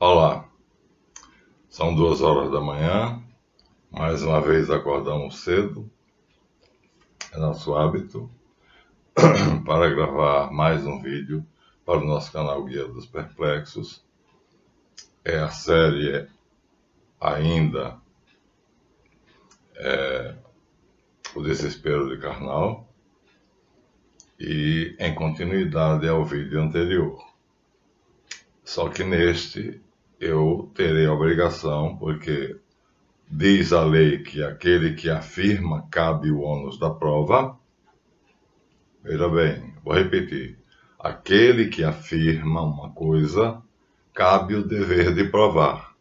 Olá, são 2 horas da manhã, mais uma vez acordamos cedo, é nosso hábito, para gravar mais um vídeo para o nosso canal Guia dos Perplexos. É a série ainda O Desespero de Karnal e em continuidade ao vídeo anterior. Só que neste eu terei a obrigação, porque diz a lei que aquele que afirma cabe o ônus da prova. Veja bem, vou repetir. Aquele que afirma uma coisa, cabe o dever de provar.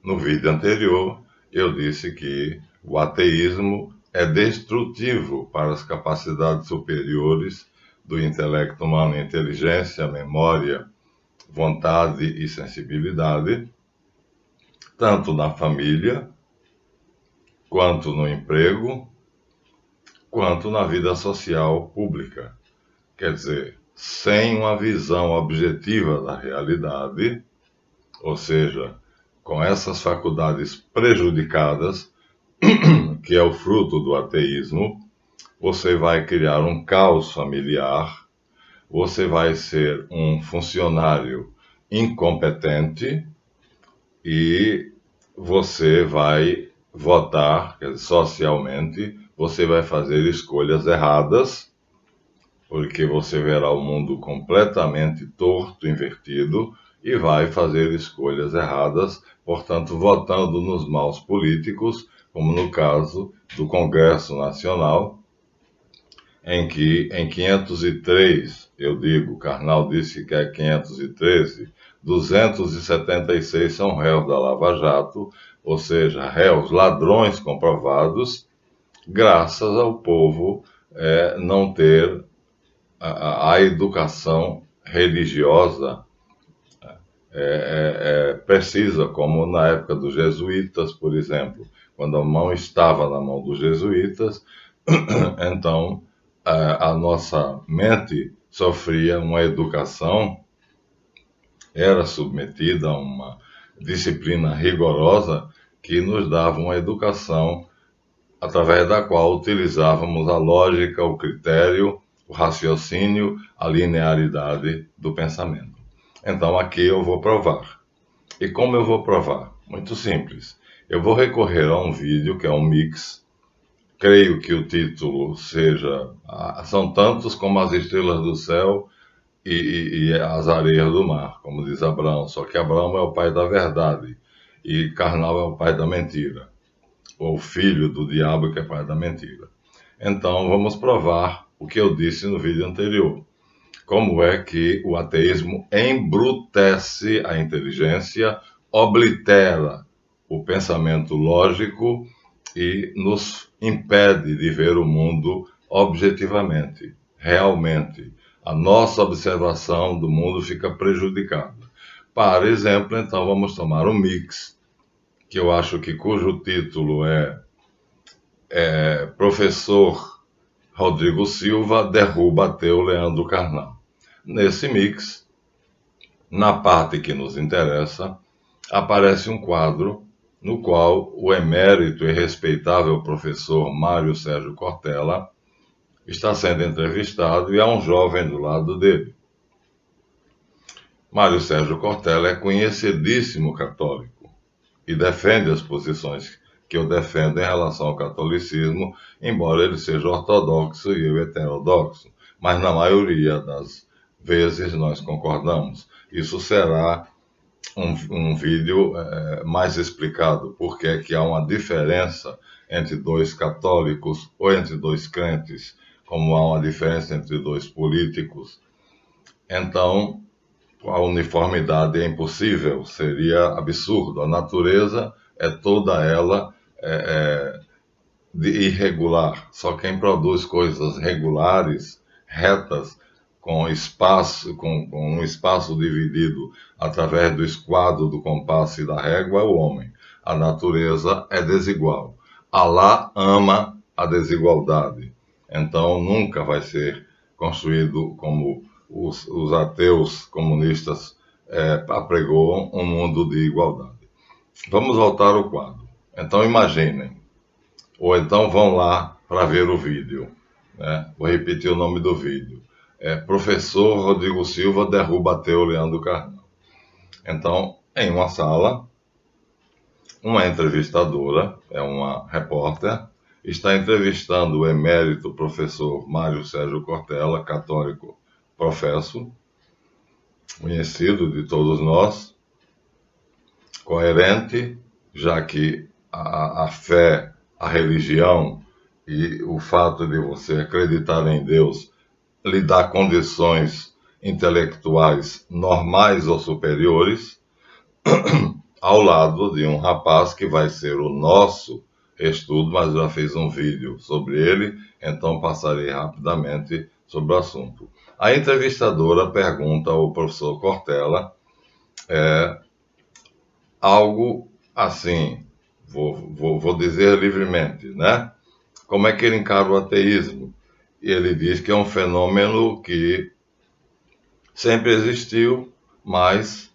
No vídeo anterior, eu disse que o ateísmo é destrutivo para as capacidades superiores do intelecto humano, inteligência, memória, vontade e sensibilidade, tanto na família, quanto no emprego, quanto na vida social pública. Quer dizer, sem uma visão objetiva da realidade, ou seja, com essas faculdades prejudicadas, que é o fruto do ateísmo, você vai criar um caos familiar, você vai ser um funcionário incompetente e você vai votar, quer dizer, socialmente, você vai fazer escolhas erradas, porque você verá o mundo completamente torto, invertido, e vai fazer escolhas erradas, portanto, votando nos maus políticos, como no caso do Congresso Nacional, em que em 503, eu digo, Karnal disse que é 513, 276 são réus da Lava Jato, ou seja, réus ladrões comprovados, graças ao povo não ter a educação religiosa precisa, como na época dos jesuítas, por exemplo. Quando a mão estava na mão dos jesuítas, então a nossa mente sofria uma educação, era submetida a uma disciplina rigorosa que nos dava uma educação através da qual utilizávamos a lógica, o critério, o raciocínio, a linearidade do pensamento. Então aqui eu vou provar. E como eu vou provar? Muito simples. Eu vou recorrer a um vídeo que é um mix. Creio que o título seja São tantos como as estrelas do céu e as areias do mar, como diz Abraão. Só que Abraão é o pai da verdade e Karnal é o pai da mentira, ou filho do diabo que é pai da mentira. Então vamos provar o que eu disse no vídeo anterior. Como é que o ateísmo embrutece a inteligência, oblitera o pensamento lógico e nos impede de ver o mundo objetivamente, realmente. A nossa observação do mundo fica prejudicada. Para exemplo, então vamos tomar um mix, que eu acho que cujo título é Professor Rodrigo Silva derruba ateu Leandro Carnal. Nesse mix, na parte que nos interessa, aparece um quadro no qual o emérito e respeitável professor Mário Sérgio Cortella está sendo entrevistado e há um jovem do lado dele. Mário Sérgio Cortella é conhecidíssimo católico e defende as posições que eu defendo em relação ao catolicismo, embora ele seja ortodoxo e eu heterodoxo, mas na maioria das vezes nós concordamos. Isso será um vídeo mais explicado, porque é que há uma diferença entre dois católicos ou entre dois crentes, como há uma diferença entre dois políticos. Então, a uniformidade é impossível, seria absurdo. A natureza é toda ela irregular. Só quem produz coisas regulares, retas, com espaço, com um espaço dividido através do esquadro, do compasso e da régua, é o homem. A natureza é desigual. Alá ama a desigualdade. Então nunca vai ser construído como os ateus comunistas apregou um mundo de igualdade. Vamos voltar ao quadro. Então imaginem, ou então vão lá para ver o vídeo, né? Vou repetir o nome do vídeo. Professor Rodrigo Silva derruba ateu Leandro Carnal. Então, em uma sala, uma entrevistadora, uma repórter, está entrevistando o emérito professor Mário Sérgio Cortella, católico professo, conhecido de todos nós, coerente, já que a fé, a religião e o fato de você acreditar em Deus lhe dá condições intelectuais normais ou superiores, ao lado de um rapaz que vai ser o nosso estudo, mas já fiz um vídeo sobre ele, então passarei rapidamente sobre o assunto. A entrevistadora pergunta ao professor Cortella algo assim, vou dizer livremente, né? Como é que ele encara o ateísmo? E ele diz que é um fenômeno que sempre existiu, mas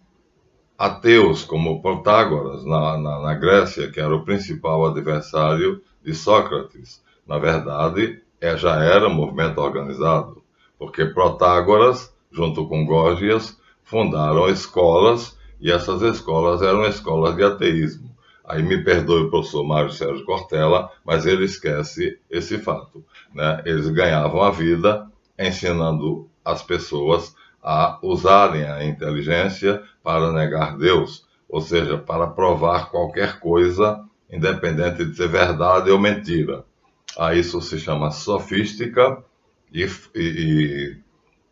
ateus como Protágoras, na Grécia, que era o principal adversário de Sócrates, na verdade, já era um movimento organizado, porque Protágoras, junto com Gorgias, fundaram escolas, e essas escolas eram escolas de ateísmo. Aí me perdoe o professor Mário Sérgio Cortella, mas ele esquece esse fato, né? Eles ganhavam a vida ensinando as pessoas a usarem a inteligência para negar Deus, ou seja, para provar qualquer coisa, independente de ser verdade ou mentira. A isso se chama sofística e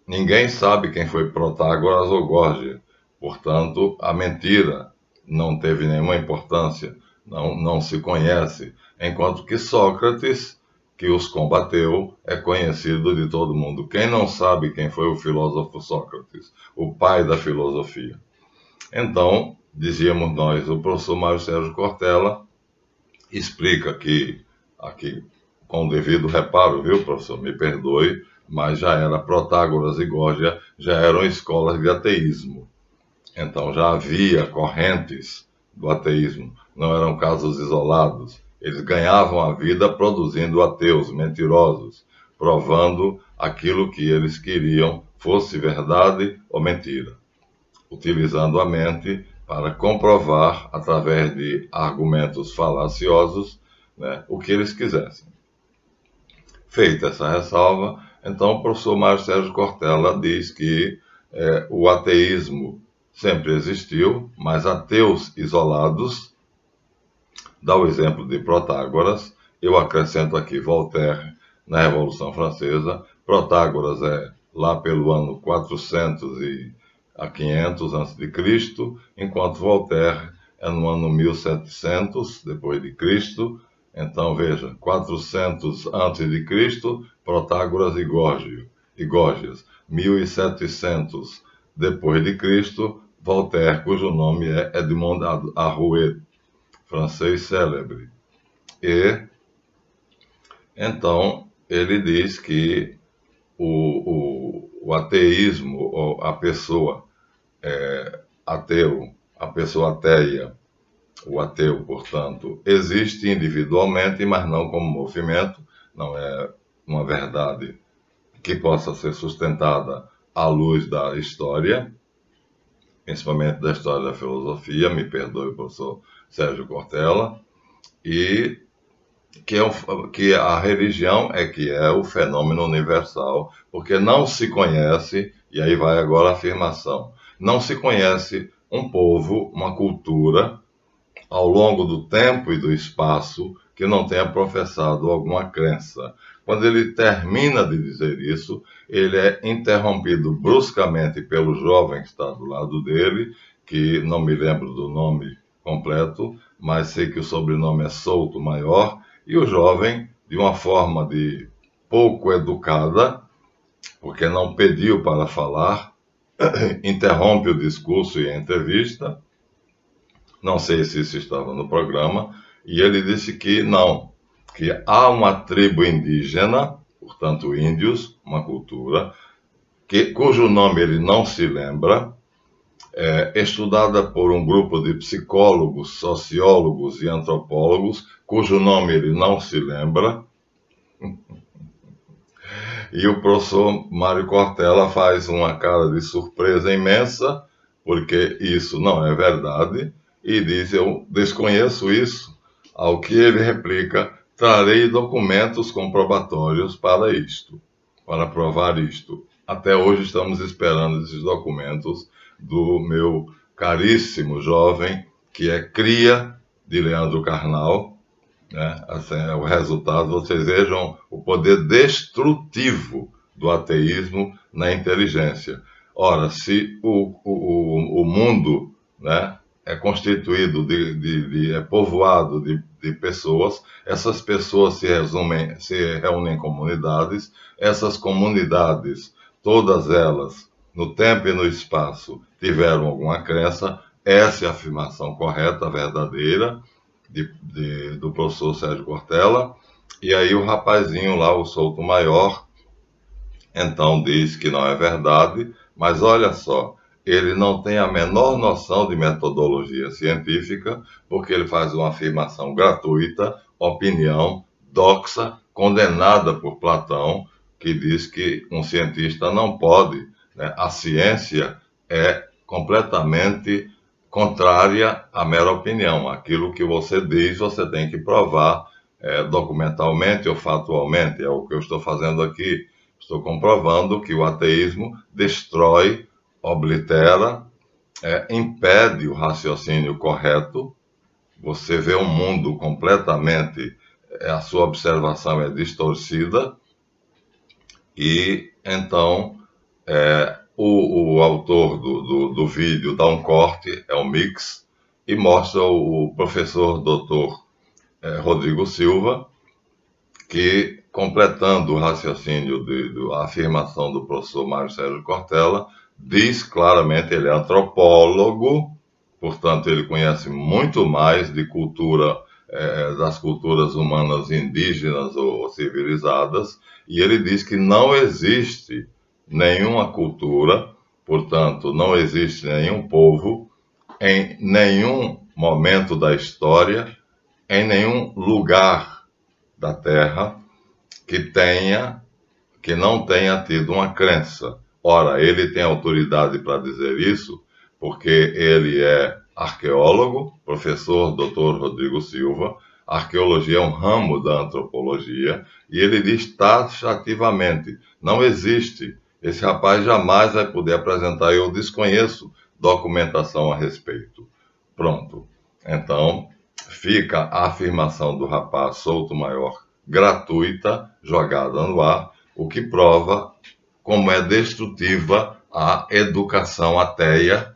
ninguém sabe quem foi Protágoras ou Gorgias. Portanto, a mentira não teve nenhuma importância, não se conhece, enquanto que Sócrates, que os combateu, é conhecido de todo mundo. Quem não sabe quem foi o filósofo Sócrates, o pai da filosofia? Então, dizíamos nós, o professor Mário Sérgio Cortella explica que, aqui, com o devido reparo, viu, professor, me perdoe, mas já era Protágoras e Gorgias, já eram escolas de ateísmo. Então já havia correntes do ateísmo, não eram casos isolados. Eles ganhavam a vida produzindo ateus mentirosos, provando aquilo que eles queriam, fosse verdade ou mentira, utilizando a mente para comprovar, através de argumentos falaciosos, né, o que eles quisessem. Feita essa ressalva, então o professor Mário Sérgio Cortella diz que o ateísmo sempre existiu, mas ateus isolados, dá o exemplo de Protágoras, eu acrescento aqui Voltaire, na Revolução Francesa. Protágoras é lá pelo ano 400 a 500 a.C., enquanto Voltaire é no ano 1700 depois de Cristo. Então veja, 400 a.C., Protágoras e Gorgias. 1700 depois de Cristo, Voltaire, cujo nome é Edmond Arouet, francês célebre. E então ele diz que o ateísmo, ou a pessoa ateu, a pessoa ateia, o ateu, portanto, existe individualmente, mas não como movimento, não é uma verdade que possa ser sustentada à luz da história, principalmente da história da filosofia, me perdoe o professor Sérgio Cortella, e que a religião que é o fenômeno universal, porque não se conhece, e aí vai agora a afirmação, não se conhece um povo, uma cultura, ao longo do tempo e do espaço, que não tenha professado alguma crença. Quando ele termina de dizer isso, ele é interrompido bruscamente pelo jovem que está do lado dele, que não me lembro do nome completo, mas sei que o sobrenome é Souto Maior, e o jovem, de uma forma de pouco educada, porque não pediu para falar, interrompe o discurso e a entrevista, não sei se isso estava no programa, e ele disse que não, que há uma tribo indígena, portanto índios, uma cultura, cujo nome ele não se lembra, estudada por um grupo de psicólogos, sociólogos e antropólogos, cujo nome ele não se lembra, e o professor Mário Cortella faz uma cara de surpresa imensa, porque isso não é verdade, e diz: eu desconheço isso, ao que ele replica: trarei documentos comprobatórios para isto, para provar isto. Até hoje estamos esperando esses documentos do meu caríssimo jovem, que é cria de Leandro Carnal, né? Assim, é o resultado. Vocês vejam o poder destrutivo do ateísmo na inteligência. Ora, se o mundo, né, é constituído é povoado de pessoas, essas pessoas se reúnem em comunidades, essas comunidades, todas elas, no tempo e no espaço, tiveram alguma crença, essa é a afirmação correta, verdadeira, do professor Sérgio Cortella, e aí o rapazinho lá, o Souto Maior, então diz que não é verdade, mas olha só, ele não tem a menor noção de metodologia científica, porque ele faz uma afirmação gratuita, opinião, doxa, condenada por Platão, que diz que um cientista não pode, né? A ciência é completamente contrária à mera opinião. Aquilo que você diz, você tem que provar documentalmente ou factualmente. É o que eu estou fazendo aqui. Estou comprovando que o ateísmo destrói, oblitera, impede o raciocínio correto. Você vê um mundo completamente, a sua observação é distorcida, e então o autor do vídeo dá um corte, é um mix, e mostra o professor doutor Rodrigo Silva, que, completando o raciocínio a afirmação do professor Mário Sérgio Cortella, diz claramente, ele é antropólogo, portanto ele conhece muito mais de cultura, das culturas humanas indígenas ou civilizadas, e ele diz que não existe nenhuma cultura, portanto não existe nenhum povo, em nenhum momento da história, em nenhum lugar da Terra que não tenha tido uma crença. Ora, ele tem autoridade para dizer isso, porque ele é arqueólogo, professor Dr. Rodrigo Silva. A arqueologia é um ramo da antropologia, e ele diz taxativamente: não existe. Esse rapaz jamais vai poder apresentar, eu desconheço documentação a respeito. Pronto. Então, fica a afirmação do rapaz Souto Maior gratuita, jogada no ar, o que prova como é destrutiva a educação ateia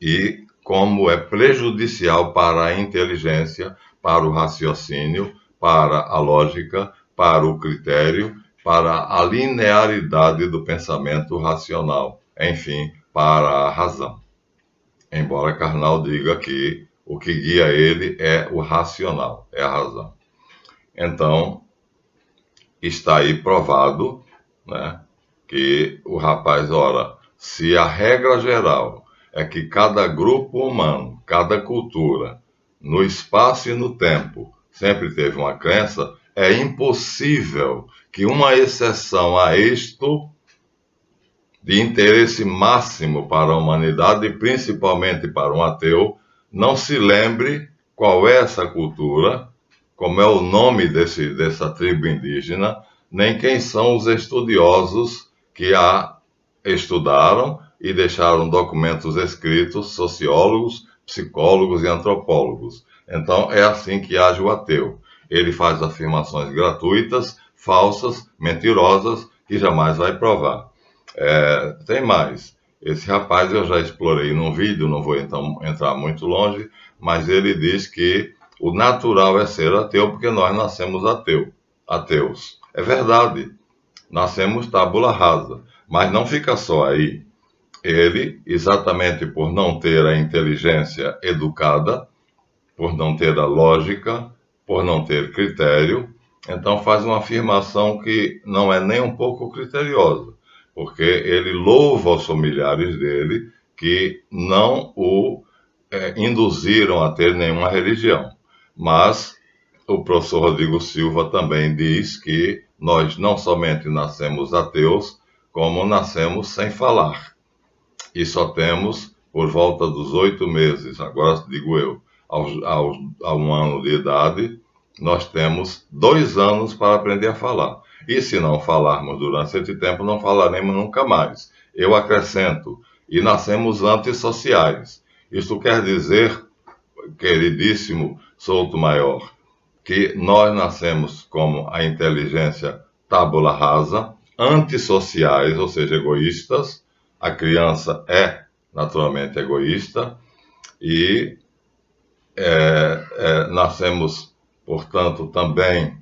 e como é prejudicial para a inteligência, para o raciocínio, para a lógica, para o critério, para a linearidade do pensamento racional, enfim, para a razão. Embora Karnal diga que o que guia ele é o racional, é a razão. Então, está aí provado, né, que o rapaz, ora, se a regra geral é que cada grupo humano, cada cultura, no espaço e no tempo, sempre teve uma crença, é impossível que uma exceção a isto, de interesse máximo para a humanidade e principalmente para um ateu, não se lembre qual é essa cultura, como é o nome dessa tribo indígena, nem quem são os estudiosos que a estudaram e deixaram documentos escritos, sociólogos, psicólogos e antropólogos. Então, é assim que age o ateu. Ele faz afirmações gratuitas, falsas, mentirosas, que jamais vai provar. Tem mais. Esse rapaz eu já explorei num vídeo, não vou então entrar muito longe, mas ele diz que o natural é ser ateu porque nós nascemos ateus. É verdade, nascemos tábula rasa, mas não fica só aí. Ele, exatamente por não ter a inteligência educada, por não ter a lógica, por não ter critério, então faz uma afirmação que não é nem um pouco criteriosa, porque ele louva os familiares dele, que não o induziram a ter nenhuma religião. Mas o professor Rodrigo Silva também diz que nós não somente nascemos ateus, como nascemos sem falar. E só temos, por volta dos 8 meses, agora digo eu, a 1 ano de idade, nós temos 2 anos para aprender a falar. E se não falarmos durante esse tempo, não falaremos nunca mais. Eu acrescento, e nascemos antissociais. Isto quer dizer, queridíssimo Souto Maior, que nós nascemos como a inteligência tábula rasa, antissociais, ou seja, egoístas. A criança é naturalmente egoísta e nascemos, portanto, também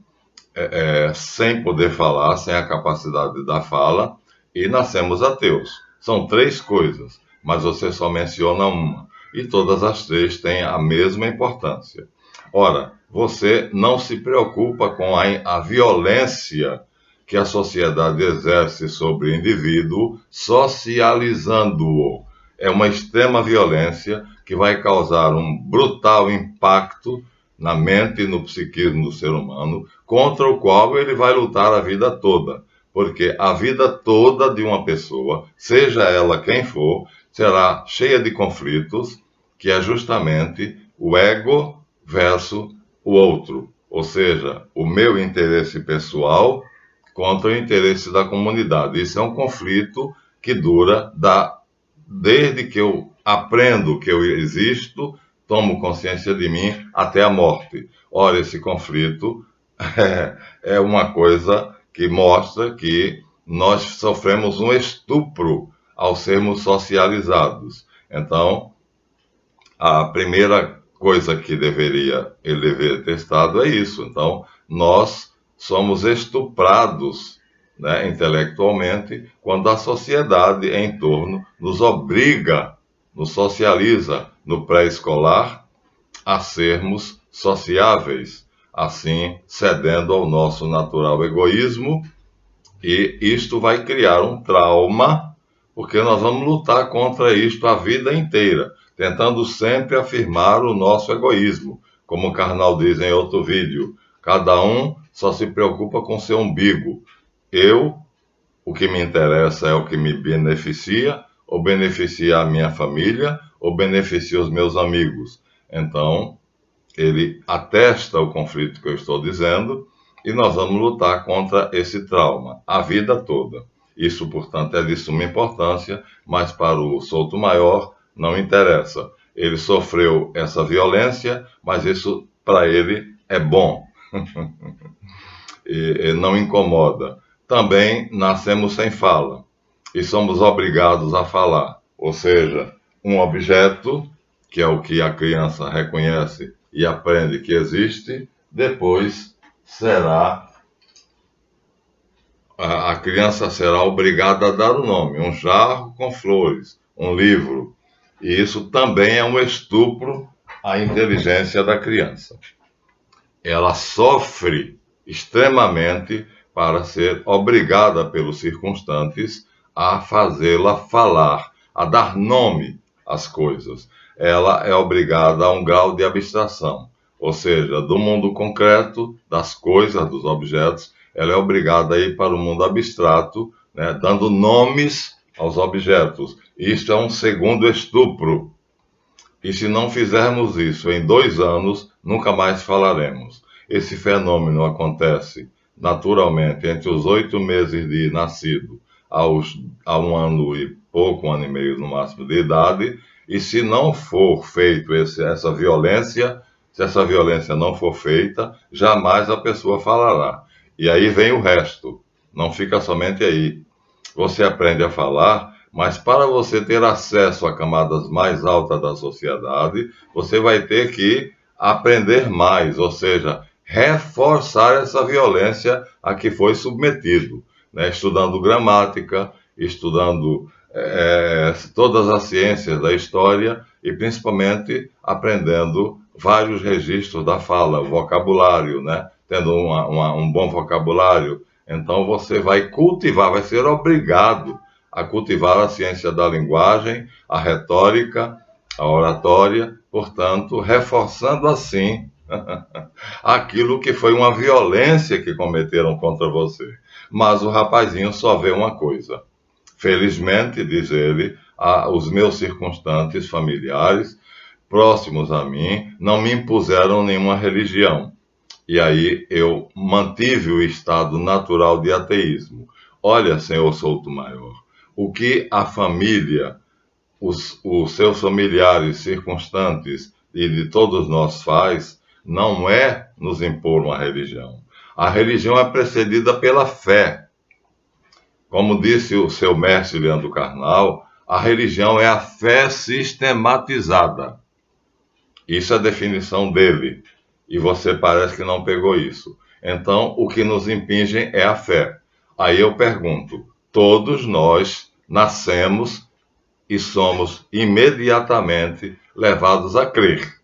sem poder falar, sem a capacidade da fala, e nascemos ateus. São 3 coisas, mas você só menciona uma, e todas as 3 têm a mesma importância. Ora, você não se preocupa com a violência que a sociedade exerce sobre o indivíduo, socializando-o. É uma extrema violência que vai causar um brutal impacto na mente e no psiquismo do ser humano, contra o qual ele vai lutar a vida toda. Porque a vida toda de uma pessoa, seja ela quem for, será cheia de conflitos, que é justamente o ego versus o outro. Ou seja, o meu interesse pessoal contra o interesse da comunidade. Isso é um conflito que dura desde que eu aprendo que eu existo, tomo consciência de mim, até a morte. Ora, esse conflito é uma coisa que mostra que nós sofremos um estupro ao sermos socializados. Então, a primeira coisa que ele deveria ter estado é isso. Então, nós somos estuprados, né, intelectualmente, quando a sociedade em torno nos obriga, nos socializa no pré-escolar a sermos sociáveis, assim cedendo ao nosso natural egoísmo, e isto vai criar um trauma, porque nós vamos lutar contra isto a vida inteira, tentando sempre afirmar o nosso egoísmo. Como o Karnal diz em outro vídeo, cada um só se preocupa com seu umbigo. O que me interessa é o que me beneficia, ou beneficia a minha família, ou beneficia os meus amigos. Então, ele atesta o conflito que eu estou dizendo, e nós vamos lutar contra esse trauma a vida toda. Isso, portanto, é de suma importância, mas para o Souto Maior não interessa. Ele sofreu essa violência, mas isso para ele é bom. E não incomoda. Também nascemos sem fala e somos obrigados a falar. Ou seja, um objeto, que é o que a criança reconhece e aprende que existe, depois a criança será obrigada a dar o nome, um jarro com flores, um livro. E isso também é um estupro à inteligência da criança. Ela sofre extremamente para ser obrigada pelos circunstantes a fazê-la falar, a dar nome às coisas. Ela é obrigada a um grau de abstração, ou seja, do mundo concreto, das coisas, dos objetos, ela é obrigada a ir para o mundo abstrato, né, dando nomes aos objetos. Isto é um segundo estupro. E se não fizermos isso em 2 anos, nunca mais falaremos. Esse fenômeno acontece naturalmente entre os 8 meses de nascido a 1 ano e pouco, 1 ano e meio no máximo de idade, e se não for feito essa violência, se essa violência não for feita, jamais a pessoa falará. E aí vem o resto, não fica somente aí. Você aprende a falar, mas para você ter acesso a camadas mais altas da sociedade, você vai ter que aprender mais, ou seja, reforçar essa violência a que foi submetido, né? Estudando gramática, estudando todas as ciências da história e principalmente aprendendo vários registros da fala, o vocabulário, né? Tendo um bom vocabulário, então você vai cultivar, vai ser obrigado a cultivar a ciência da linguagem, a retórica, a oratória, portanto, reforçando assim aquilo que foi uma violência que cometeram contra você. Mas o rapazinho só vê uma coisa. Felizmente, diz ele, os meus circunstantes familiares próximos a mim não me impuseram nenhuma religião. E aí eu mantive o estado natural de ateísmo. Olha, senhor Souto-Maior, o que a família, os seus familiares circunstantes e de todos nós faz, não é nos impor uma religião. A religião é precedida pela fé. Como disse o seu mestre Leandro Carnal, a religião é a fé sistematizada. Isso é a definição dele. E você parece que não pegou isso. Então, o que nos impinge é a fé. Aí eu pergunto, todos nós nascemos e somos imediatamente levados a crer.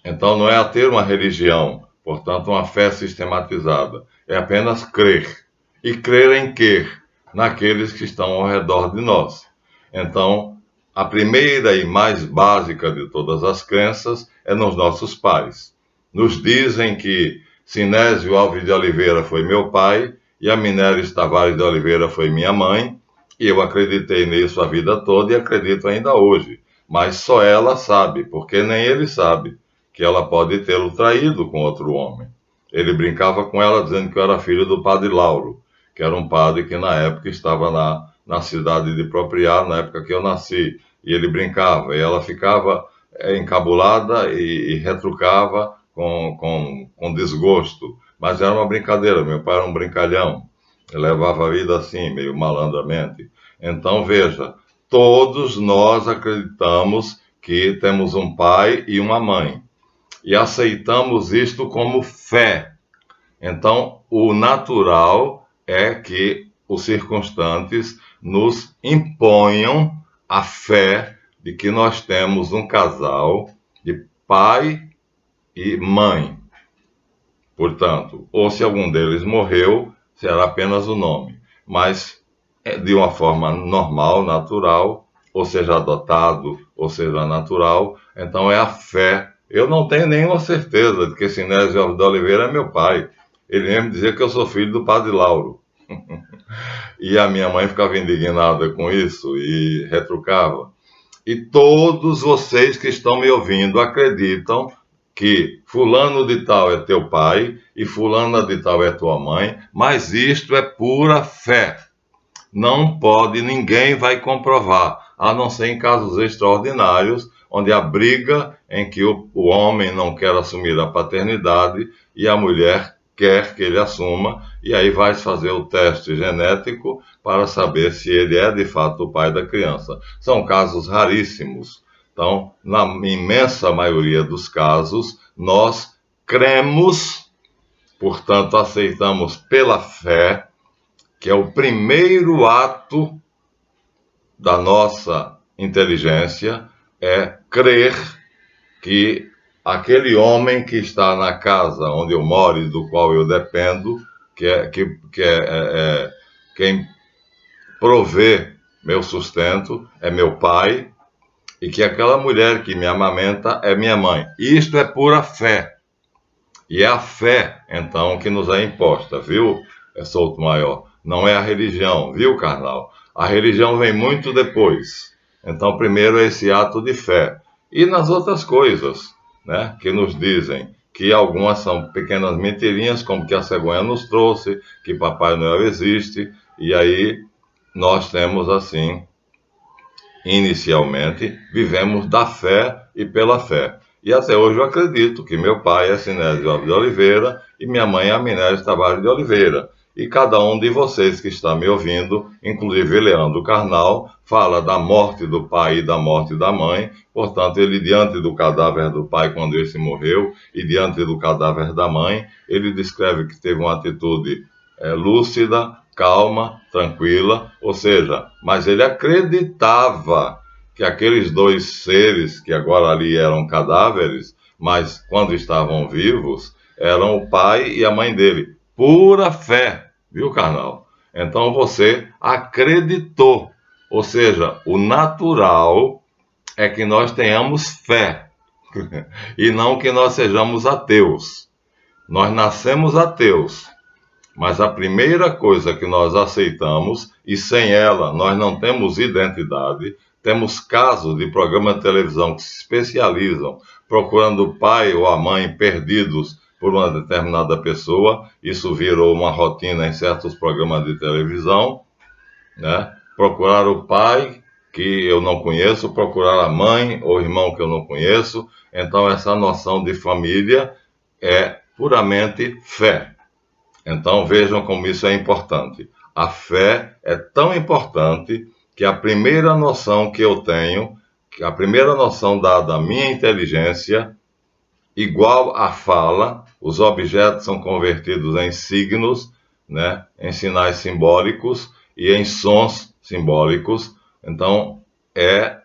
Então, não é a ter uma religião, portanto, uma fé sistematizada. É apenas crer. E crer em quê? Naqueles que estão ao redor de nós. Então, a primeira e mais básica de todas as crenças é nos nossos pais. Nos dizem que Sinésio Alves de Oliveira foi meu pai e a Minéris Tavares de Oliveira foi minha mãe, e eu acreditei nisso a vida toda e acredito ainda hoje. Mas só ela sabe, porque nem ele sabe, que ela pode tê-lo traído com outro homem. Ele brincava com ela dizendo que eu era filho do padre Lauro, que era um padre que na época estava na cidade de Propriá, na época que eu nasci. E ele brincava, e ela ficava encabulada e retrucava com desgosto. Mas era uma brincadeira, meu pai era um brincalhão, ele levava a vida assim, meio malandramente. Então, veja, todos nós acreditamos que temos um pai e uma mãe, e aceitamos isto como fé. Então, o natural é que os circunstantes nos imponham a fé de que nós temos um casal de pai e mãe. Portanto, ou se algum deles morreu, será apenas o nome. Mas de uma forma normal, natural, ou seja, adotado, ou seja, natural, então é a fé. Eu não tenho nenhuma certeza de que Sinésio Alves de Oliveira é meu pai. Ele mesmo dizia que eu sou filho do padre Lauro. E a minha mãe ficava indignada com isso e retrucava. E todos vocês que estão me ouvindo acreditam que fulano de tal é teu pai e fulana de tal é tua mãe, mas isto é pura fé. Não pode, ninguém vai comprovar, a não ser em casos extraordinários, onde a briga em que o homem não quer assumir a paternidade e a mulher quer que ele assuma, e aí vai fazer o teste genético para saber se ele é de fato o pai da criança. São casos raríssimos. Então, na imensa maioria dos casos, nós cremos, portanto, aceitamos pela fé, que é o primeiro ato da nossa inteligência, é crer que aquele homem que está na casa onde eu moro e do qual eu dependo, quem provê meu sustento, é meu pai, e que aquela mulher que me amamenta é minha mãe. Isto é pura fé. E é a fé, então, que nos é imposta, viu, Souto-Maior? Não é a religião, viu, Carnal? A religião vem muito depois. Então, primeiro é esse ato de fé. E nas outras coisas, né, que nos dizem que algumas são pequenas mentirinhas, como que a cegonha nos trouxe, que Papai Noel existe, e aí nós temos assim, inicialmente, vivemos da fé e pela fé. E até hoje eu acredito que meu pai é Sinésio Alves de Oliveira e minha mãe é a Minéris Tavares de Oliveira. E cada um de vocês que está me ouvindo, inclusive Leandro Carnal, fala da morte do pai e da morte da mãe. Portanto, ele diante do cadáver do pai quando esse morreu e diante do cadáver da mãe, ele descreve que teve uma atitude lúcida, calma, tranquila, ou seja, mas ele acreditava que aqueles dois seres que agora ali eram cadáveres, mas quando estavam vivos, eram o pai e a mãe dele. Pura fé, viu, Carnal? Então você acreditou. Ou seja, o natural é que nós tenhamos fé e não que nós sejamos ateus. Nós nascemos ateus, mas a primeira coisa que nós aceitamos, e sem ela nós não temos identidade, temos casos de programas de televisão que se especializam procurando o pai ou a mãe perdidos por uma determinada pessoa. Isso virou uma rotina em certos programas de televisão, né? Procurar o pai que eu não conheço, procurar a mãe ou irmão que eu não conheço. Então essa noção de família é puramente fé. Então vejam como isso é importante. A fé é tão importante que a primeira noção que eu tenho, que a primeira noção dada à minha inteligência, igual à fala, os objetos são convertidos em signos, né, em sinais simbólicos e em sons simbólicos. Então é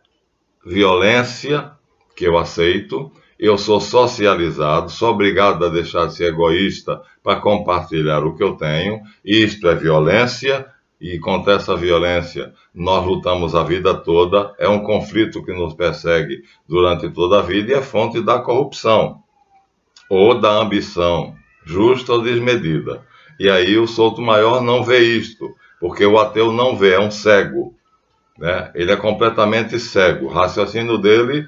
violência que eu aceito. Eu sou socializado, sou obrigado a deixar de ser egoísta para compartilhar o que eu tenho. Isto é violência, e contra essa violência nós lutamos a vida toda. É um conflito que nos persegue durante toda a vida e é fonte da corrupção ou da ambição, justa ou desmedida. E aí o Souto Maior não vê isto, porque o ateu não vê, é um cego, né? Ele é completamente cego. O raciocínio dele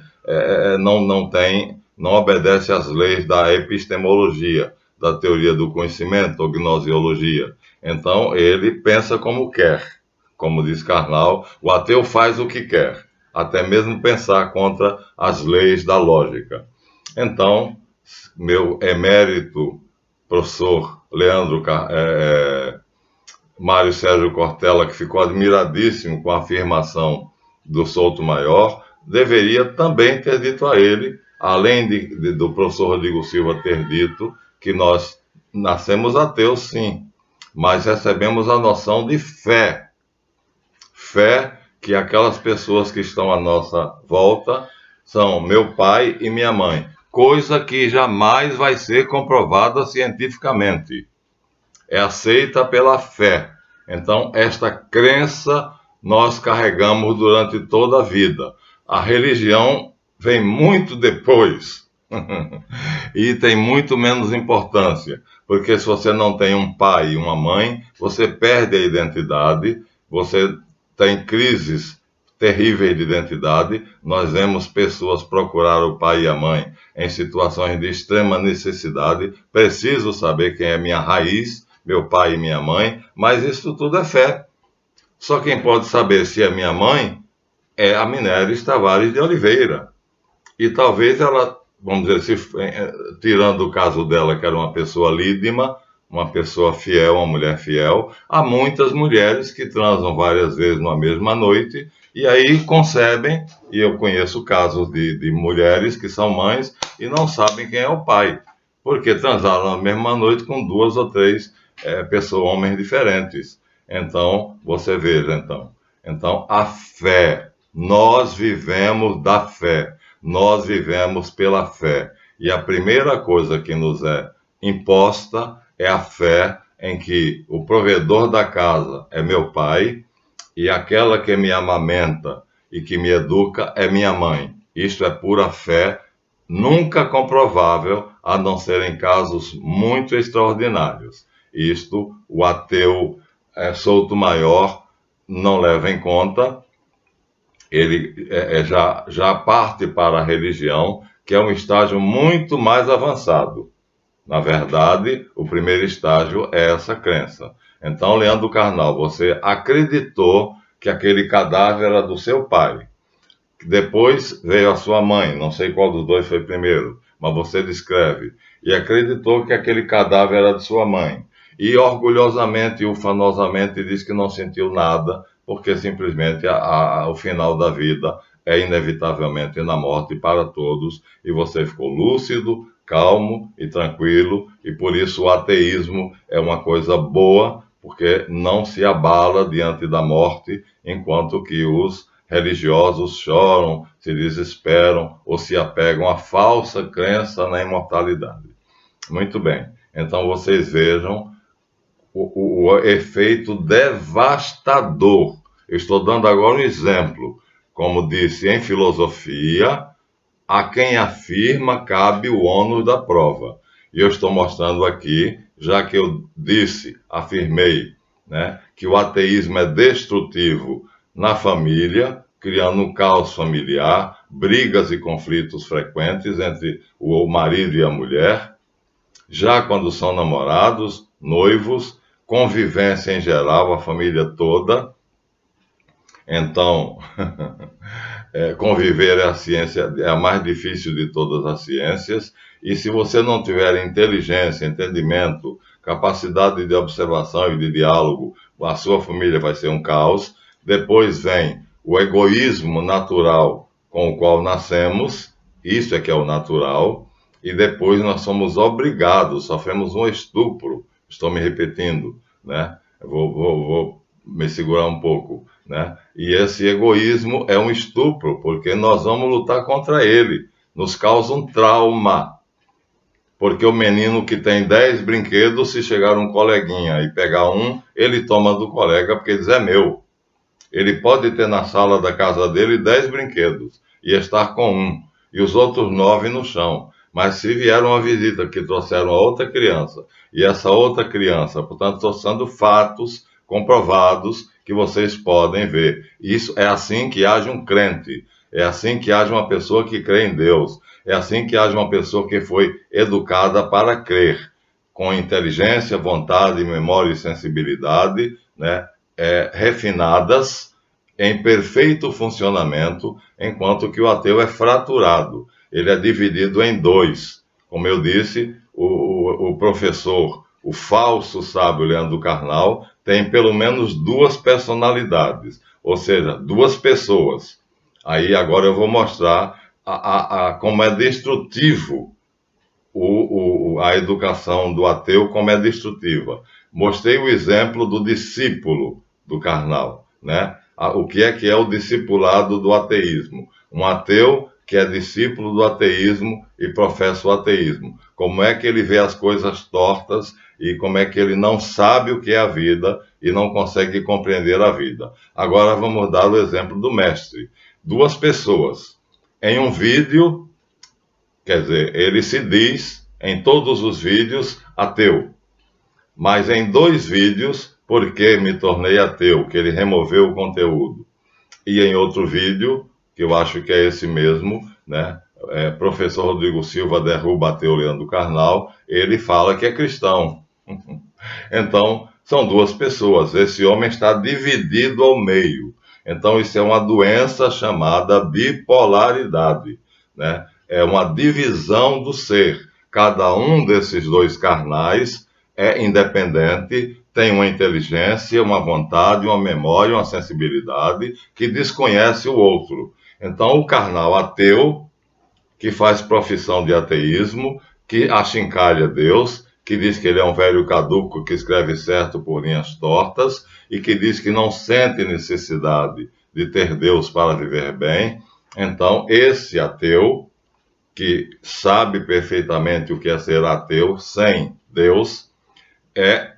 não obedece às leis da epistemologia, da teoria do conhecimento, ou gnoseologia. Então, ele pensa como quer. Como diz Karnal, o ateu faz o que quer, até mesmo pensar contra as leis da lógica. Então, meu emérito professor Leandro Mário Sérgio Cortella, que ficou admiradíssimo com a afirmação do Souto Maior, deveria também ter dito a ele, além do professor Rodrigo Silva ter dito, que nós nascemos ateus, sim, mas recebemos a noção de fé. Fé que aquelas pessoas que estão à nossa volta são meu pai e minha mãe, coisa que jamais vai ser comprovada cientificamente. É aceita pela fé. Então, esta crença nós carregamos durante toda a vida. A religião vem muito depois e tem muito menos importância, porque se você não tem um pai e uma mãe, você perde a identidade, você tem crises terríveis de identidade. Nós vemos pessoas procurar o pai e a mãe em situações de extrema necessidade. Preciso saber quem é minha raiz, meu pai e minha mãe, mas isso tudo é fé. Só quem pode saber se é minha mãe é a Minéris Tavares de Oliveira. E talvez ela, vamos dizer, tirando o caso dela, que era uma pessoa lídima, uma pessoa fiel, uma mulher fiel, há muitas mulheres que transam várias vezes numa mesma noite e aí concebem, e eu conheço casos de mulheres que são mães e não sabem quem é o pai, porque transaram na mesma noite com 2 ou 3 pessoas, homens diferentes. Então, você veja, então a fé, nós vivemos da fé, nós vivemos pela fé. E a primeira coisa que nos é imposta é a fé em que o provedor da casa é meu pai e aquela que me amamenta e que me educa é minha mãe. Isto é pura fé, nunca comprovável, a não ser em casos muito extraordinários. Isto o ateu Souto Maior não leva em conta. Ele já parte para a religião, que é um estágio muito mais avançado. Na verdade, o primeiro estágio é essa crença. Então, Leandro Carnal, você acreditou que aquele cadáver era do seu pai. Depois veio a sua mãe, não sei qual dos dois foi primeiro, mas você descreve. E acreditou que aquele cadáver era de sua mãe. E orgulhosamente e ufanosamente diz que não sentiu nada, porque simplesmente o final da vida é inevitavelmente na morte para todos. E você ficou lúcido, calmo e tranquilo, e por isso o ateísmo é uma coisa boa, porque não se abala diante da morte, enquanto que os religiosos choram, se desesperam ou se apegam à falsa crença na imortalidade. Muito bem, então vocês vejam o efeito devastador. Eu estou dando agora um exemplo. Como disse em filosofia, a quem afirma cabe o ônus da prova. E eu estou mostrando aqui, já que eu afirmei, né, que o ateísmo é destrutivo na família, criando um caos familiar, brigas e conflitos frequentes entre o marido e a mulher, já quando são namorados, noivos, convivência em geral, a família toda. Então, conviver é a ciência, é a mais difícil de todas as ciências, e se você não tiver inteligência, entendimento, capacidade de observação e de diálogo, a sua família vai ser um caos. Depois vem o egoísmo natural com o qual nascemos, isso é que é o natural, e depois nós somos obrigados, sofremos um estupro, estou me repetindo, né? Vou me segurar um pouco, né? E esse egoísmo é um estupro, porque nós vamos lutar contra ele. Nos causa um trauma. Porque o menino que tem 10 brinquedos, se chegar um coleguinha e pegar um, ele toma do colega porque diz, é meu. Ele pode ter na sala da casa dele 10 brinquedos e estar com um, e os outros 9 no chão. Mas se vier uma visita que trouxeram a outra criança, e essa outra criança, portanto, estou usando fatos comprovados que vocês podem ver. Isso é assim que age um crente, é assim que age uma pessoa que crê em Deus, é assim que age uma pessoa que foi educada para crer, com inteligência, vontade, memória e sensibilidade, né, refinadas, em perfeito funcionamento, enquanto que o ateu é fraturado, ele é dividido em dois. Como eu disse, o professor, o falso sábio Leandro Carnal, tem pelo menos duas personalidades, ou seja, duas pessoas. Aí agora eu vou mostrar como é destrutivo a educação do ateu, como é destrutiva. Mostrei o exemplo do discípulo do Karnal, né? O que é o discipulado do ateísmo? Um ateu que é discípulo do ateísmo e professa o ateísmo. Como é que ele vê as coisas tortas e como é que ele não sabe o que é a vida e não consegue compreender a vida. Agora vamos dar o exemplo do mestre. Duas pessoas. Em um vídeo, quer dizer, ele se diz em todos os vídeos ateu. Mas em 2 vídeos, porque me tornei ateu, que ele removeu o conteúdo. E em outro vídeo, que eu acho que é esse mesmo, né? Professor Rodrigo Silva derruba ateu Leandro Carnal, ele fala que é cristão. Então, são duas pessoas. Esse homem está dividido ao meio. Então, isso é uma doença chamada bipolaridade, né? É uma divisão do ser. Cada um desses dois carnais é independente, tem uma inteligência, uma vontade, uma memória, uma sensibilidade que desconhece o outro. Então, o carnal ateu, que faz profissão de ateísmo, que achincalha Deus, que diz que ele é um velho caduco que escreve certo por linhas tortas e que diz que não sente necessidade de ter Deus para viver bem. Então, esse ateu, que sabe perfeitamente o que é ser ateu sem Deus,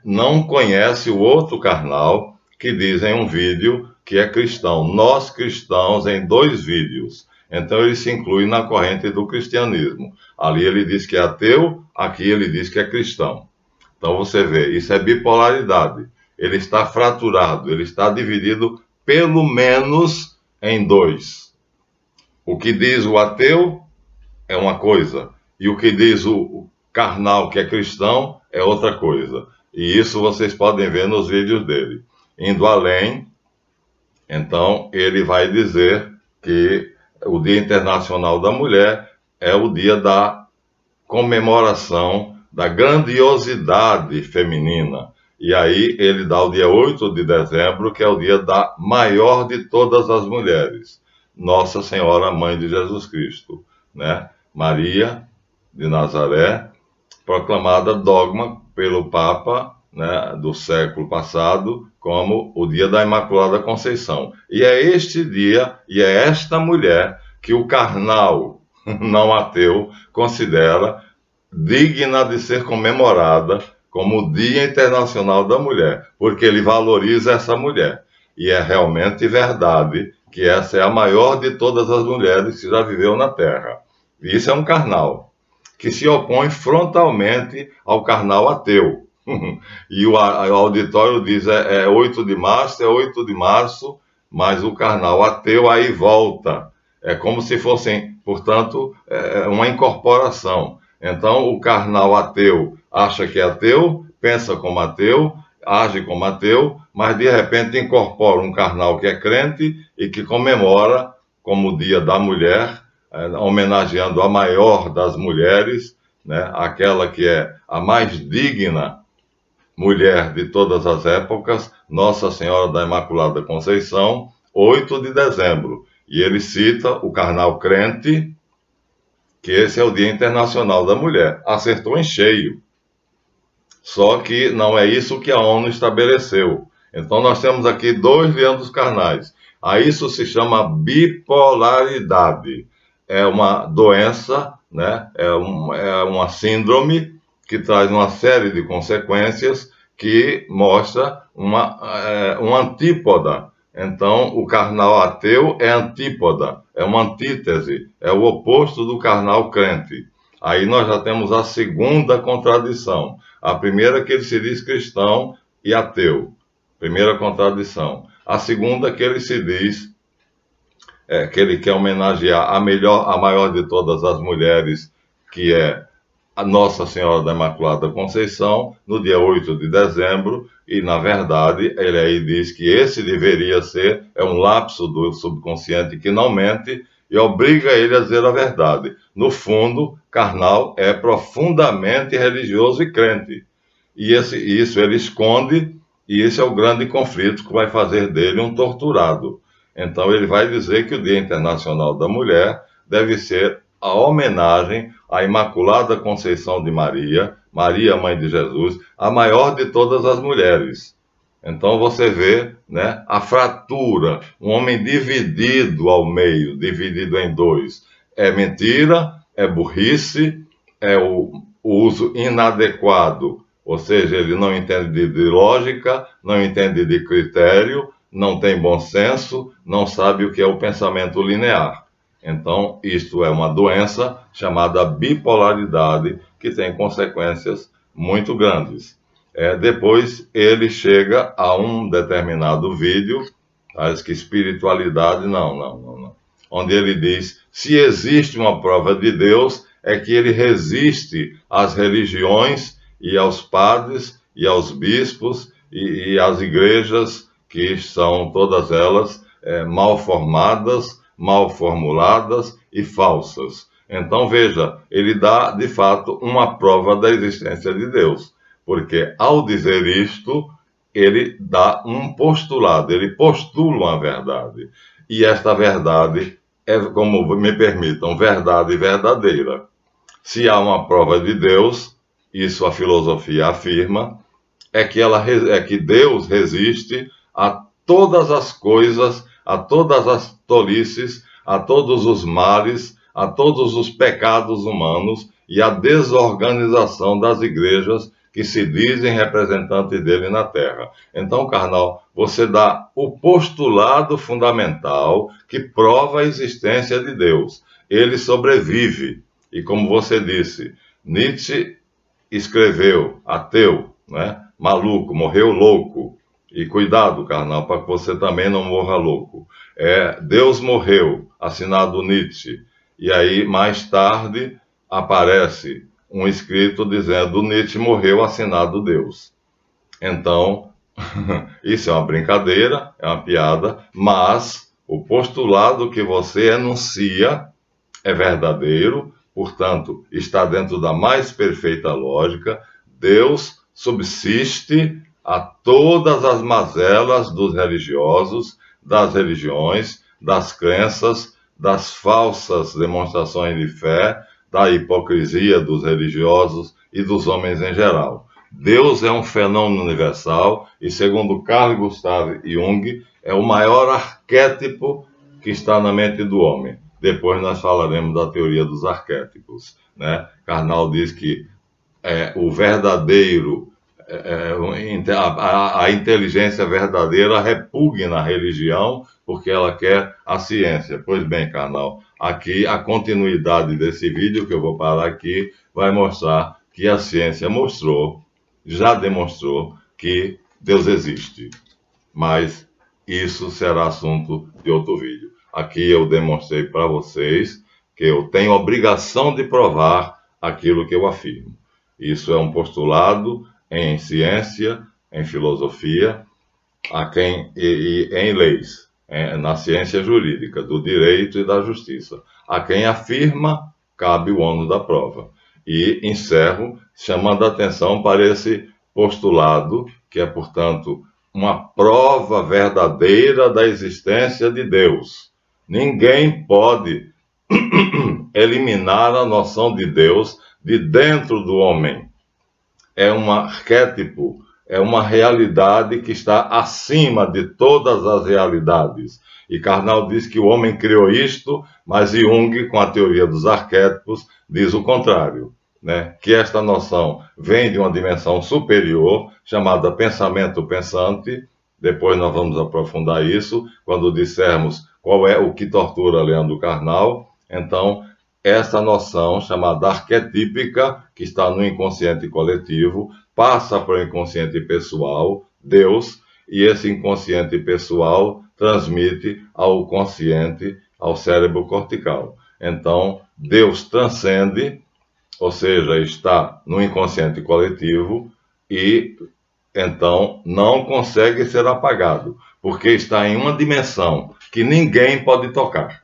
não conhece o outro carnal que diz em um vídeo que é cristão. Nós cristãos em 2 vídeos. Então ele se inclui na corrente do cristianismo. Ali ele diz que é ateu, aqui ele diz que é cristão. Então você vê, isso é bipolaridade. Ele está fraturado, ele está dividido pelo menos em 2. O que diz o ateu é uma coisa, e o que diz o carnal, que é cristão, é outra coisa. E isso vocês podem ver nos vídeos dele. Indo além, então, ele vai dizer que o Dia Internacional da Mulher é o dia da comemoração da grandiosidade feminina. E aí ele dá o dia 8 de dezembro, que é o dia da maior de todas as mulheres, Nossa Senhora Mãe de Jesus Cristo, né? Maria de Nazaré, proclamada dogma pelo Papa, né, do século passado, como o dia da Imaculada Conceição. E é este dia, e é esta mulher que o carnal não ateu considera digna de ser comemorada como o Dia Internacional da Mulher, porque ele valoriza essa mulher. E é realmente verdade que essa é a maior de todas as mulheres que já viveu na Terra. Isso é um carnal que se opõe frontalmente ao carnal ateu. E o auditório diz é 8 de março, é 8 de março, mas o carnal ateu aí volta. É como se fossem, portanto, uma incorporação. Então, o carnal ateu acha que é ateu, pensa como ateu, age como ateu, mas de repente incorpora um carnal que é crente e que comemora como o Dia da Mulher, homenageando a maior das mulheres, né, aquela que é a mais digna mulher de todas as épocas, Nossa Senhora da Imaculada Conceição, 8 de dezembro. E ele cita o carnal crente, que esse é o Dia Internacional da Mulher. Acertou em cheio. Só que não é isso que a ONU estabeleceu. Então nós temos aqui dois leandros carnais. A isso se chama bipolaridade. É uma doença, né? É uma síndrome que traz uma série de consequências que mostra uma antípoda. Então, o carnal ateu é antípoda, é uma antítese, é o oposto do carnal crente. Aí nós já temos a segunda contradição. A primeira é que ele se diz cristão e ateu. Primeira contradição. A segunda é que ele se diz que ele quer homenagear a maior de todas as mulheres, que é a Nossa Senhora da Imaculada Conceição, no dia 8 de dezembro, e, na verdade, ele aí diz que esse deveria ser, um lapso do subconsciente que não mente, e obriga ele a dizer a verdade. No fundo, Karnal é profundamente religioso e crente. E isso ele esconde, e esse é o grande conflito que vai fazer dele um torturado. Então, ele vai dizer que o Dia Internacional da Mulher deve ser a homenagem à Imaculada Conceição de Maria, Maria, mãe de Jesus, a maior de todas as mulheres. Então você vê, né, a fratura, um homem dividido ao meio, dividido em dois. É mentira, é burrice, é o uso inadequado, ou seja, ele não entende de lógica, não entende de critério, não tem bom senso, não sabe o que é o pensamento linear. Então, isto é uma doença chamada bipolaridade, que tem consequências muito grandes. Depois, ele chega a um determinado vídeo, parece que espiritualidade, não. Onde ele diz, se existe uma prova de Deus, é que ele resiste às religiões e aos padres e aos bispos e às igrejas, que são todas elas mal formadas, mal formuladas e falsas. Então, veja, ele dá, de fato, uma prova da existência de Deus, porque, ao dizer isto, ele dá um postulado, ele postula uma verdade. E esta verdade é, como me permitam, verdade verdadeira. Se há uma prova de Deus, isso a filosofia afirma, é que Deus resiste a todas as coisas, a todas as tolices, a todos os males, a todos os pecados humanos e a desorganização das igrejas que se dizem representantes dele na Terra. Então, Karnal, você dá o postulado fundamental que prova a existência de Deus. Ele sobrevive. E como você disse, Nietzsche escreveu, ateu, né? Maluco, morreu louco. E cuidado, Karnal, para que você também não morra louco. Deus morreu, assinado Nietzsche. E aí, mais tarde, aparece um escrito dizendo Nietzsche morreu, assinado Deus. Então, isso é uma brincadeira, é uma piada, mas o postulado que você enuncia é verdadeiro, portanto, está dentro da mais perfeita lógica. Deus subsiste a todas as mazelas dos religiosos, das religiões, das crenças, das falsas demonstrações de fé, da hipocrisia dos religiosos e dos homens em geral. Deus é um fenômeno universal e, segundo Carl Gustav Jung, é o maior arquétipo que está na mente do homem. Depois nós falaremos da teoria dos arquétipos, né? Karnal diz que o verdadeiro a inteligência verdadeira repugna a religião porque ela quer a ciência. Pois bem, carnal, aqui a continuidade desse vídeo, que eu vou parar aqui, vai mostrar que a ciência já demonstrou que Deus existe. Mas isso será assunto de outro vídeo. Aqui eu demonstrei para vocês que eu tenho obrigação de provar aquilo que eu afirmo. Isso é um postulado em ciência, em filosofia, e em leis, na ciência jurídica, do direito e da justiça. A quem afirma, cabe o ônus da prova. E encerro chamando a atenção para esse postulado, que é, portanto, uma prova verdadeira da existência de Deus. Ninguém pode eliminar a noção de Deus de dentro do homem. É um arquétipo, é uma realidade que está acima de todas as realidades. E Karnal diz que o homem criou isto, mas Jung, com a teoria dos arquétipos, diz o contrário, né? Que esta noção vem de uma dimensão superior, chamada pensamento pensante. Depois nós vamos aprofundar isso, quando dissermos qual é o que tortura Leandro Carnal. Então, essa noção chamada arquetípica, que está no inconsciente coletivo, passa para o inconsciente pessoal, Deus, e esse inconsciente pessoal transmite ao consciente, ao cérebro cortical. Então, Deus transcende, ou seja, está no inconsciente coletivo e, então, não consegue ser apagado, porque está em uma dimensão que ninguém pode tocar.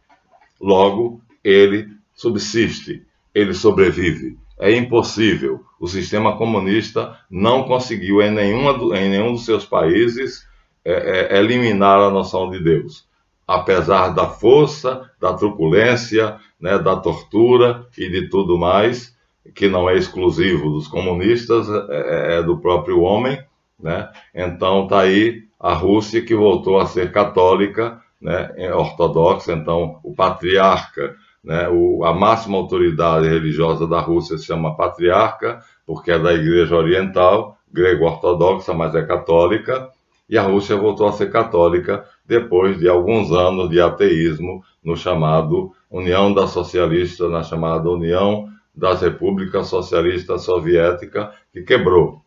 Logo, ele subsiste, ele sobrevive. É impossível. O sistema comunista não conseguiu em nenhum dos seus países eliminar a noção de Deus. Apesar da força, da truculência, né, da tortura e de tudo mais, que não é exclusivo dos comunistas, é do próprio homem, né? Então está aí a Rússia, que voltou a ser católica, né, ortodoxa. Então o patriarca, né, a máxima autoridade religiosa da Rússia se chama patriarca, porque é da Igreja Oriental, grego-ortodoxa, mas é católica, e a Rússia voltou a ser católica depois de alguns anos de ateísmo no chamado União das Socialistas, na chamada União das Repúblicas Socialistas Soviéticas, que quebrou,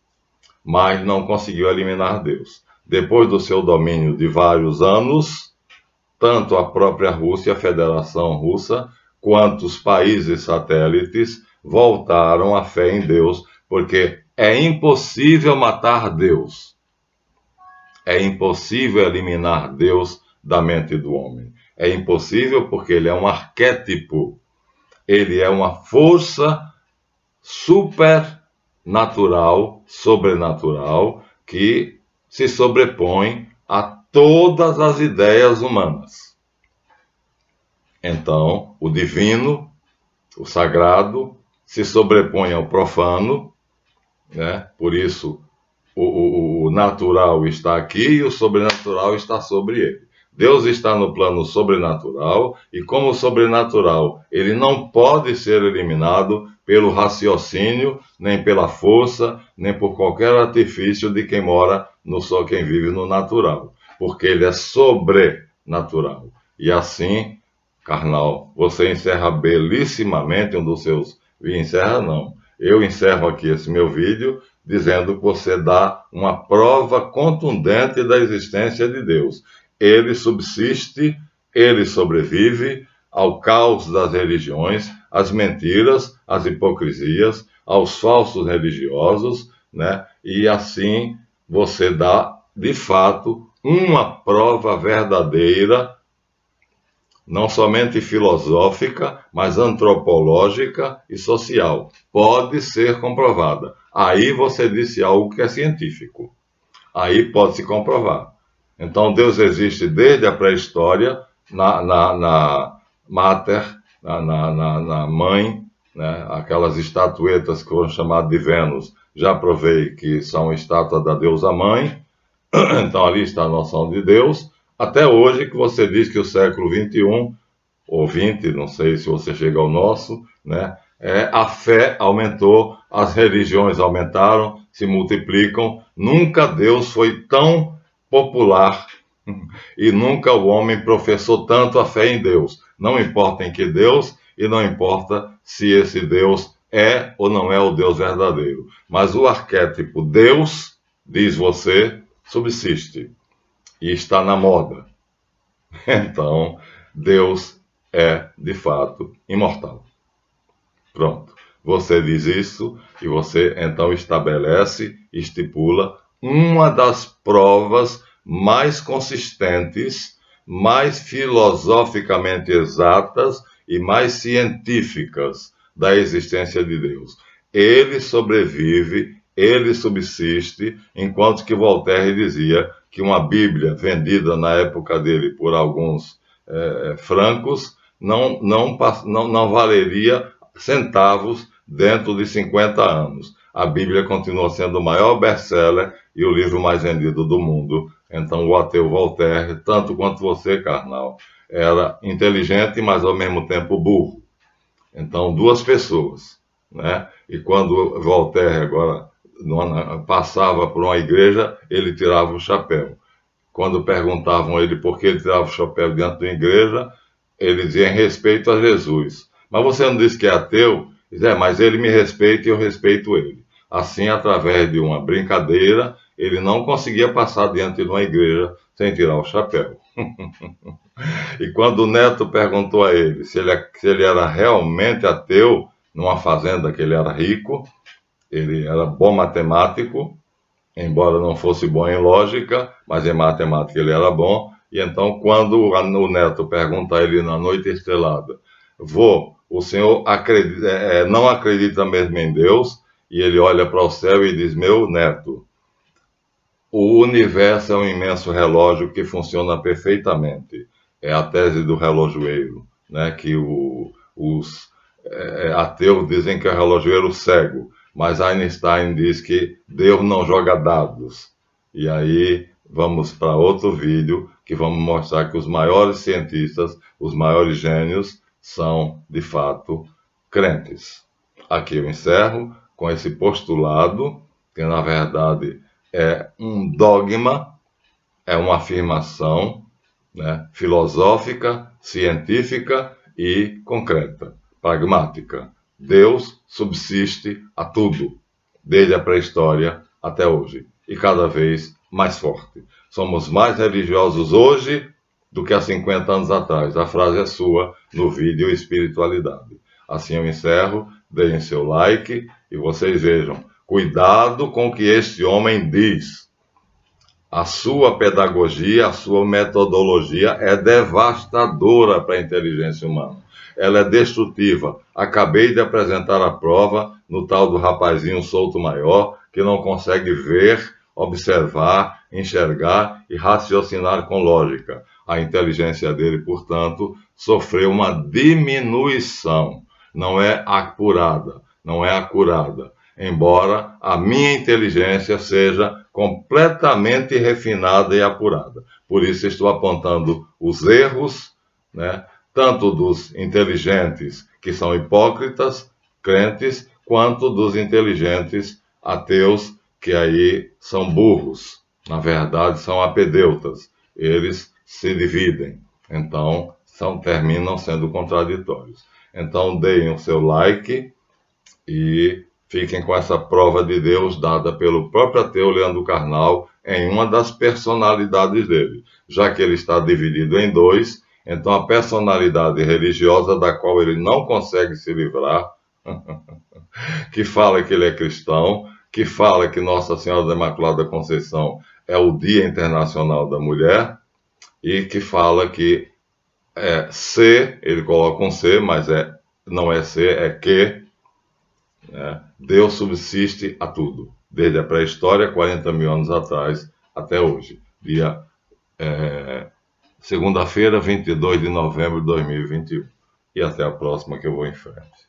mas não conseguiu eliminar Deus. Depois do seu domínio de vários anos, tanto a própria Rússia, a Federação Russa, quanto os países satélites voltaram à fé em Deus, porque é impossível matar Deus. É impossível eliminar Deus da mente do homem. É impossível porque ele é um arquétipo. Ele é uma força supernatural, sobrenatural, que se sobrepõe a todas as ideias humanas. Então, o divino, o sagrado, se sobrepõe ao profano, né? Por isso o natural está aqui e o sobrenatural está sobre ele. Deus está no plano sobrenatural e, como sobrenatural, ele não pode ser eliminado pelo raciocínio, nem pela força, nem por qualquer artifício de quem quem vive no natural, porque ele é sobrenatural. E assim, Karnal, você encerra belissimamente um dos seus... Encerra não. Eu encerro aqui esse meu vídeo dizendo que você dá uma prova contundente da existência de Deus. Ele subsiste, ele sobrevive ao caos das religiões, às mentiras, às hipocrisias, aos falsos religiosos, né? E assim você dá, de fato, uma prova verdadeira, não somente filosófica, mas antropológica e social. Pode ser comprovada. Aí você disse algo que é científico. Aí pode se comprovar. Então Deus existe desde a pré-história, na Mater, na mãe, né? Aquelas estatuetas que foram chamadas de Vênus, já provei que são estátuas da deusa mãe. Então ali está a noção de Deus. Até hoje, que você diz que o século XXI, ou 20, não sei se você chega ao nosso, né? A fé aumentou, as religiões aumentaram, se multiplicam. Nunca Deus foi tão popular e nunca o homem professou tanto a fé em Deus. Não importa em que Deus e não importa se esse Deus é ou não é o Deus verdadeiro. Mas o arquétipo Deus, diz você, subsiste e está na moda. Então, Deus é, de fato, imortal. Pronto. Você diz isso e você então estabelece, estipula uma das provas mais consistentes, mais filosoficamente exatas e mais científicas da existência de Deus. Ele sobrevive, ele subsiste, enquanto que Voltaire dizia que uma Bíblia vendida na época dele por alguns francos não valeria centavos dentro de 50 anos. A Bíblia continua sendo o maior best-seller e o livro mais vendido do mundo. Então, o ateu Voltaire, tanto quanto você, carnal, era inteligente, mas ao mesmo tempo burro. Então, duas pessoas, né? E quando Voltaire agora passava por uma igreja, ele tirava o chapéu. Quando perguntavam a ele por que ele tirava o chapéu diante da igreja, ele dizia em respeito a Jesus. Mas você não disse que é ateu? Diz, mas ele me respeita e eu respeito ele. Assim, através de uma brincadeira, ele não conseguia passar diante de uma igreja sem tirar o chapéu. E quando o neto perguntou a ele se ele era realmente ateu, numa fazenda que ele era rico, ele era bom matemático, embora não fosse bom em lógica, mas em matemática ele era bom. E então, quando o neto pergunta a ele na noite estrelada, vô, o senhor não acredita mesmo em Deus? E ele olha para o céu e diz, meu neto, o universo é um imenso relógio que funciona perfeitamente. É a tese do relojoeiro, né? Que os ateus dizem que é o relojoeiro cego, mas Einstein diz que Deus não joga dados. E aí vamos para outro vídeo que vamos mostrar que os maiores cientistas, os maiores gênios, são, de fato, crentes. Aqui eu encerro com esse postulado, que na verdade é um dogma, é uma afirmação, né, filosófica, científica e concreta, pragmática. Deus subsiste a tudo, desde a pré-história até hoje, e cada vez mais forte. Somos mais religiosos hoje do que há 50 anos atrás. A frase é sua no vídeo Espiritualidade. Assim eu encerro, deem seu like e vocês vejam. Cuidado com o que este homem diz. A sua pedagogia, a sua metodologia é devastadora para a inteligência humana. Ela é destrutiva. Acabei de apresentar a prova no tal do rapazinho solto maior, que não consegue ver, observar, enxergar e raciocinar com lógica. A inteligência dele, portanto, sofreu uma diminuição. Não é apurada, não é acurada. Embora a minha inteligência seja completamente refinada e apurada. Por isso estou apontando os erros, né, tanto dos inteligentes que são hipócritas, crentes, quanto dos inteligentes ateus, que aí são burros. Na verdade, são apedeutas. Eles se dividem. Então, terminam sendo contraditórios. Então, deem o seu like e fiquem com essa prova de Deus dada pelo próprio ateu Leandro Carnal em uma das personalidades dele. Já que ele está dividido em dois, então a personalidade religiosa da qual ele não consegue se livrar, que fala que ele é cristão, que fala que Nossa Senhora da Imaculada Conceição é o Dia Internacional da Mulher, e que fala que ele coloca um C, mas não é C, é que Deus subsiste a tudo, desde a pré-história, 40 mil anos atrás, até hoje. Segunda-feira, 22 de novembro de 2021. E até a próxima que eu vou em frente.